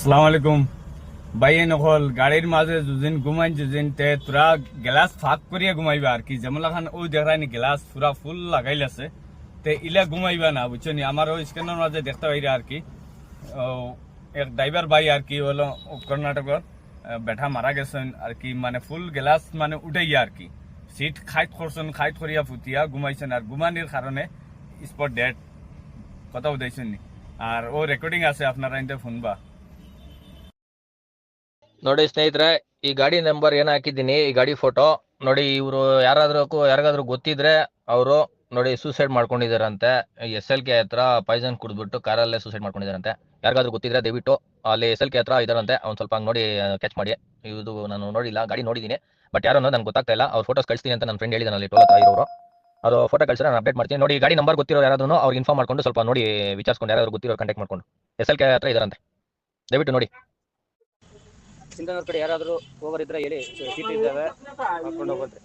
আসসালামু আলাইকুম ভাই নকল গাড়ির মাঝে যুজিন ঘুমাইন যুজিন তে তোরা গ্লাস ফাঁক করিয়া ঘুমাইবা আর কি যেমন লাখান ওই দেখায়নি গ্লাস পুরা ফুল লাগাইল আছে তে ইলা ঘুমাইবা না বুঝছো নি আমার ওই স্ক্যানের মাঝে দেখতে পাইরা আর কি ও, এক ড্রাইভার ভাই আর কি হলো কর্ণাটকর বেঠা মারা গেছেন আর কি মানে ফুল গ্লাস মানে উঠাইয়া আর কি সিট খাইত করছেন খাইত করিয়া ফুটিয়া ঘুমাইছেন আর ঘুমানির কারণে স্পট ডেড কথা বুঝাইছেন নি আর ও রেকর্ডিಂಗ್ আছে আপনারা ইনতে শুনবা ನೋಡಿ ಸ್ನೇಹಿತರೆ, ಈ ಗಾಡಿ ನಂಬರ್ ಏನ್ ಹಾಕಿದ್ದೀನಿ, ಈ ಗಾಡಿ ಫೋಟೋ ನೋಡಿ. ಇವರು ಯಾರಿಗಾದ್ರೂ ಗೊತ್ತಿದ್ರೆ ಅವರು ನೋಡಿ ಸೂಸೈಡ್ ಮಾಡ್ಕೊಂಡಿದಾರಂತೆ. SLK ಹತ್ರ ಪಾಯ್ಸನ್ ಕುಡಿದ್ಬಿಟ್ಟು ಕಾರಲ್ಲೇ ಸೂಸೈಡ್ ಮಾಡ್ಕೊಂಡಿದಾರಂತೆ. ಯಾರಿಗಾದ್ರೂ ಗೊತ್ತಿದ್ರೆ ದಯವಿಟ್ಟು ಅಲ್ಲಿ SLK ಹತ್ರ ಇದಾರಂತೆ, ಅವ್ನು ಸ್ವಲ್ಪ ನೋಡಿ ಕ್ಯಾಚ್ ಮಾಡಿ. ಇದು ನಾನು ನೋಡಿಲ್ಲ, ಗಾಡಿ ನೋಡಿದ್ದೀನಿ, ಬಟ್ ಯಾರು ಅನ್ನೋದು ನನಗೆ ಗೊತ್ತಾಗ್ತಾ ಇಲ್ಲ. ಅವ್ರ ಫೋಟೋಸ್ ಕಳಿಸ್ತೀನಿ ಅಂತ ನನ್ನ ಫ್ರೆಂಡ್ ಹೇಳಿದಾನೆ ಅಲ್ಲಿ ಟೋಲ್ ಹತ್ರ ಇರೋರು. ಅದು ಫೋಟೋ ಕಳಿಸಿದ್ರೆ ನಾನು ಅಪ್ಡೇಟ್ ಮಾಡ್ತೀನಿ. ನೋಡಿ, ಈ ಗಾಡಿ ನಂಬರ್ ಗೊತ್ತಿರೋ ಯಾರಾದ್ರೂ ಅವ್ರಿಗೆ ಇನ್ಫಾರ್ಮ್ ಮಾಡ್ಕೊಂಡು ಸ್ವಲ್ಪ ನೋಡಿ ವಿಚಾರಿಸ್ಕೊಂಡು ಯಾರಾದ್ರೂ ಗೊತ್ತಿರೋ ಕಾಂಟ್ಯಾಕ್ಟ್ ಮಾಡ್ಕೊಂಡು SLK ಹತ್ರ ಇದಾರಂತೆ, ದಯವಿಟ್ಟು ನೋಡಿ. ಸಿಂಧನೂರ್ ಕಡೆ ಯಾರಾದರೂ ಹೋಗೋರಿದ್ರೆ ಹೇಳಿ, ಸೀಟ್ ಇದ್ದಾವೆ ಹಾಕೊಂಡು ಹೋಗೋದು.